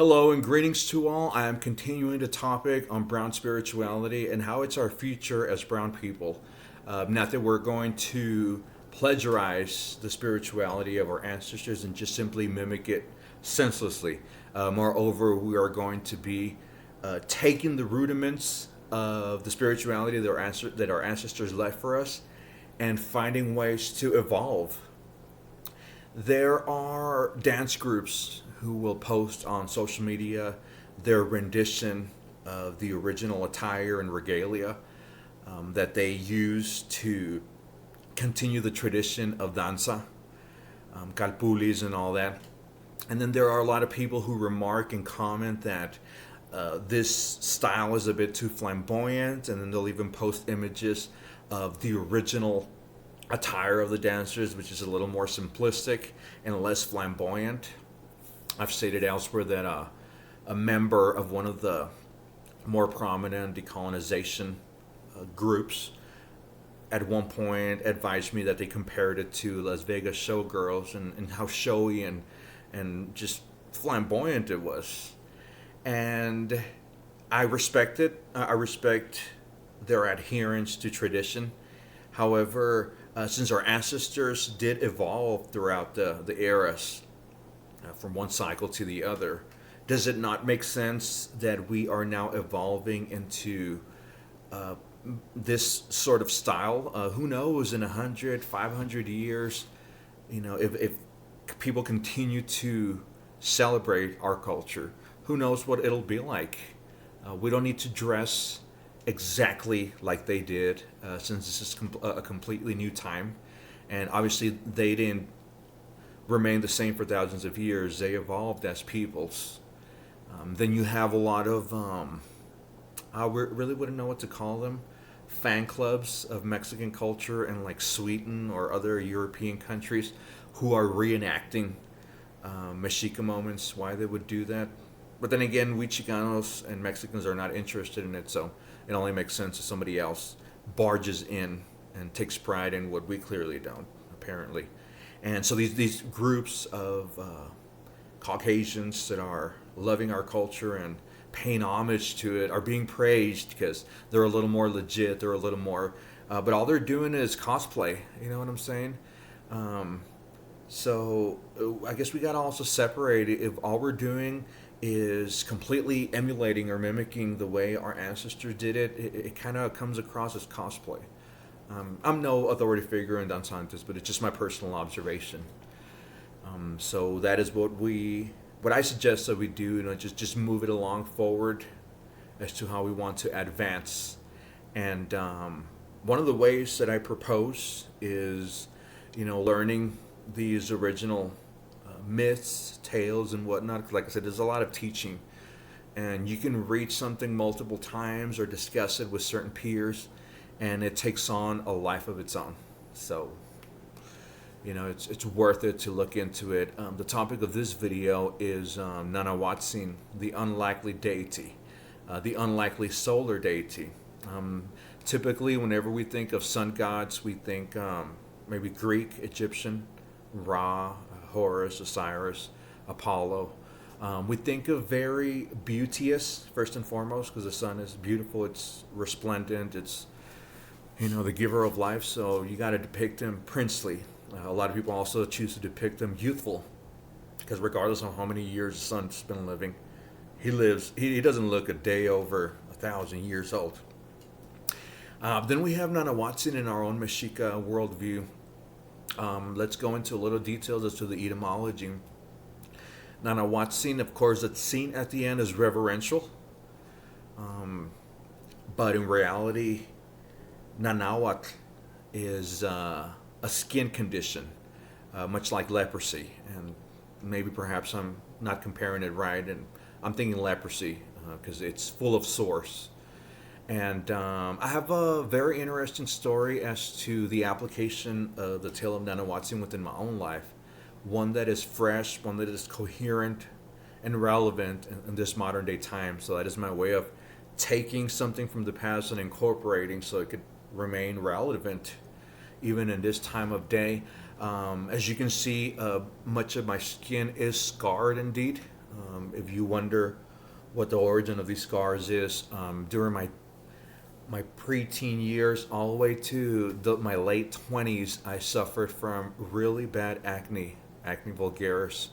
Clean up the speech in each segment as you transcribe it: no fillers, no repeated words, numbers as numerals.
Hello and greetings to all. I am continuing the topic on brown spirituality and how it's our future as brown people. Not that we're going to plagiarize the spirituality of our ancestors and just simply mimic it senselessly. Moreover, we are going to be taking the rudiments of the spirituality that our ancestors left for us and finding ways to evolve. There are dance groups who will post on social media their rendition of the original attire and regalia that they use to continue the tradition of danza, calpulis, and all that. And then there are a lot of people who remark and comment that this style is a bit too flamboyant, and then they'll even post images of the original attire of the dancers, which is a little more simplistic and less flamboyant. I've stated elsewhere that a member of one of the more prominent decolonization groups at one point advised me that they compared it to Las Vegas showgirls and how showy and just flamboyant it was. And I respect it. I respect their adherence to tradition. However, since our ancestors did evolve throughout the eras, from one cycle to the other, does it not make sense that we are now evolving into this sort of style? Who knows, in 100, 500 years, if people continue to celebrate our culture, who knows what it'll be like? We don't need to dress exactly like they did, since this is a completely new time. And obviously, they didn't remain the same for thousands of years. They evolved as peoples. Then you have a lot of, I really wouldn't know what to call them, fan clubs of Mexican culture in like Sweden or other European countries who are reenacting Mexica moments, why they would do that. But then again, we Chicanos and Mexicans are not interested in it, so it only makes sense if somebody else barges in and takes pride in what we clearly don't, apparently. And so these groups of Caucasians that are loving our culture and paying homage to it are being praised because they're a little more legit, they're a little more, but all they're doing is cosplay, you know what I'm saying? So I guess we got to also separate it. If all we're doing is completely emulating or mimicking the way our ancestors did it, it kind of comes across as cosplay. I'm no authority figure in danzantes, but it's just my personal observation. So that is what I suggest that we do. Just move it along forward as to how we want to advance. And one of the ways that I propose is, learning these original myths, tales, and whatnot. Like I said, there's a lot of teaching, and you can read something multiple times or discuss it with certain peers, and it takes on a life of its own. So, it's worth it to look into it. The topic of this video is Nanahuatzin, the unlikely deity, the unlikely solar deity. Typically, whenever we think of sun gods, we think maybe Greek, Egyptian, Ra, Horus, Osiris, Apollo. We think of very beauteous, first and foremost, because the sun is beautiful, it's resplendent, it's the giver of life, so you got to depict him princely. A lot of people also choose to depict him youthful, because regardless of how many years the sun's been living, he doesn't look a day over 1,000 years old. Then we have Nanahuatzin in our own Mexica worldview. Let's go into a little details as to the etymology. Nanahuatzin, of course, that's seen at the end is reverential, but in reality, Nanahuatl is a skin condition, much like leprosy. And maybe perhaps I'm not comparing it right, and I'm thinking leprosy because it's full of sores. And I have a very interesting story as to the application of the tale of Nanahuatzin within my own life. One that is fresh, one that is coherent and relevant in this modern day time. So that is my way of taking something from the past and incorporating so it could remain relevant even in this time of day. As you can see, much of my skin is scarred indeed. If you wonder what the origin of these scars is, during my preteen years all the way to my late 20s, I suffered from really bad acne vulgaris.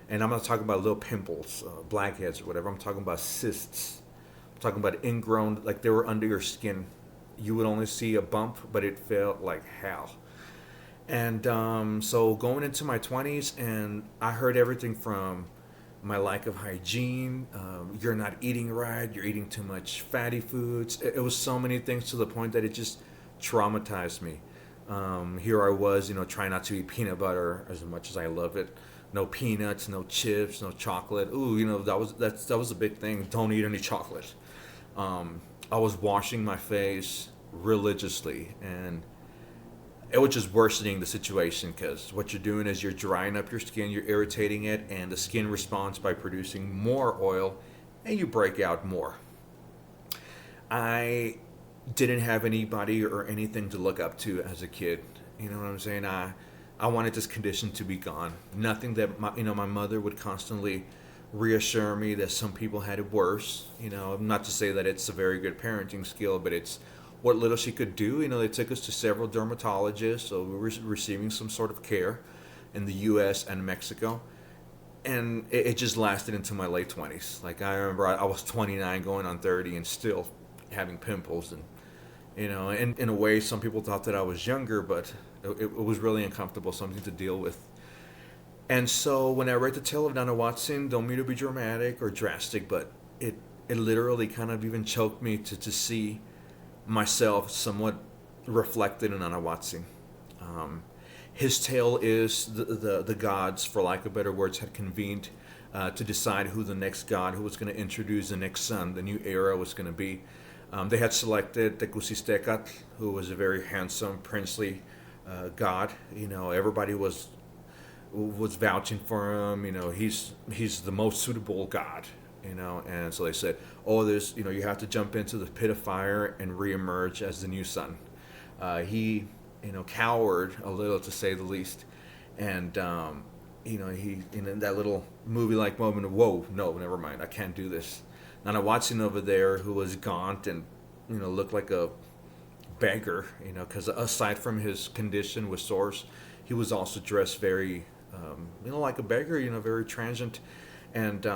And I'm not talking about little pimples, blackheads or whatever. I'm talking about cysts. I'm talking about ingrown, like they were under your skin. You would only see a bump, but it felt like hell. And so going into my 20s, and I heard everything from my lack of hygiene, you're not eating right, you're eating too much fatty foods. It was so many things to the point that it just traumatized me. Here I was, trying not to eat peanut butter as much as I love it. No peanuts, no chips, no chocolate. Ooh, that was a big thing. Don't eat any chocolate. I was washing my face religiously, and it was just worsening the situation, because what you're doing is you're drying up your skin, you're irritating it, and the skin responds by producing more oil, and you break out more. I didn't have anybody or anything to look up to as a kid. You know what I'm saying? I wanted this condition to be gone. Nothing that my mother would constantly reassure me that some people had it worse. Not to say that it's a very good parenting skill, but it's what little she could do. They took us to several dermatologists, so we were receiving some sort of care in the U.S. and Mexico, and it just lasted into my late 20s. Like, I remember I was 29 going on 30 and still having pimples, and and in a way some people thought that I was younger, but it was really uncomfortable, something to deal with. And so when I read the tale of Nanahuatzin, don't mean to be dramatic or drastic, but it literally kind of even choked me to see myself somewhat reflected in Nanahuatzin. His tale is the gods, for lack of better words, had convened to decide who the next god who was going to introduce the next sun, the new era, was going to be. They had selected Tecusistecatl, who was a very handsome, princely god. Everybody was vouching for him. He's the most suitable god. And so they said, oh, there's, you have to jump into the pit of fire and reemerge as the new sun. He, cowered a little, to say the least. And, he, in that little movie-like moment of, whoa, no, never mind, I can't do this. Nanahuatzin over there, who was gaunt and, looked like a beggar, because aside from his condition with sores, he was also dressed very, like a beggar, very transient. And,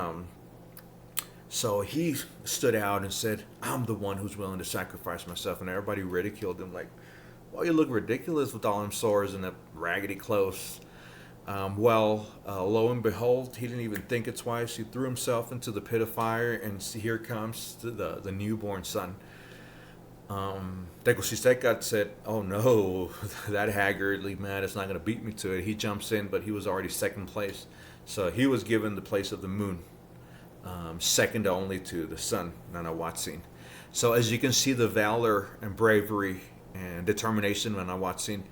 so he stood out and said, I'm the one who's willing to sacrifice myself. And everybody ridiculed him, like, well, you look ridiculous with all them sores and that raggedy clothes. Lo and behold, he didn't even think it twice. He threw himself into the pit of fire, and here comes the newborn son. Tecusistecatl said, oh no, that haggardly man is not going to beat me to it. He jumps in, but he was already second place. So he was given the place of the moon. Second only to the sun, Nanahuatzin. So as you can see, the valor and bravery and determination of Nanahuatzin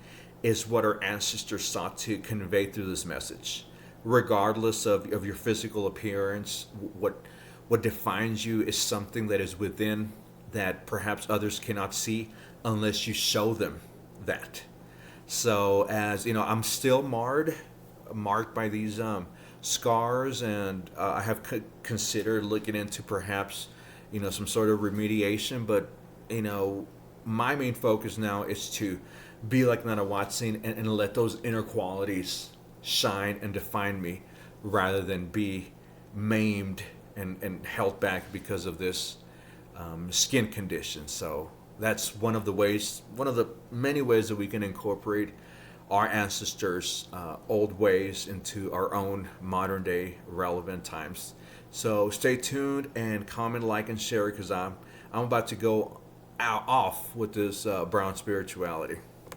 is what our ancestors sought to convey through this message. Regardless of your physical appearance, what defines you is something that is within, that perhaps others cannot see unless you show them that. So as I'm still marked by these scars, and I have considered looking into perhaps some sort of remediation, but my main focus now is to be like Nanahuatzin and let those inner qualities shine and define me, rather than be maimed and held back because of this skin condition. So that's one of the many ways that we can incorporate our ancestors' old ways into our own modern day relevant times. So stay tuned and comment, like, and share, because I'm about to go off with this brown spirituality.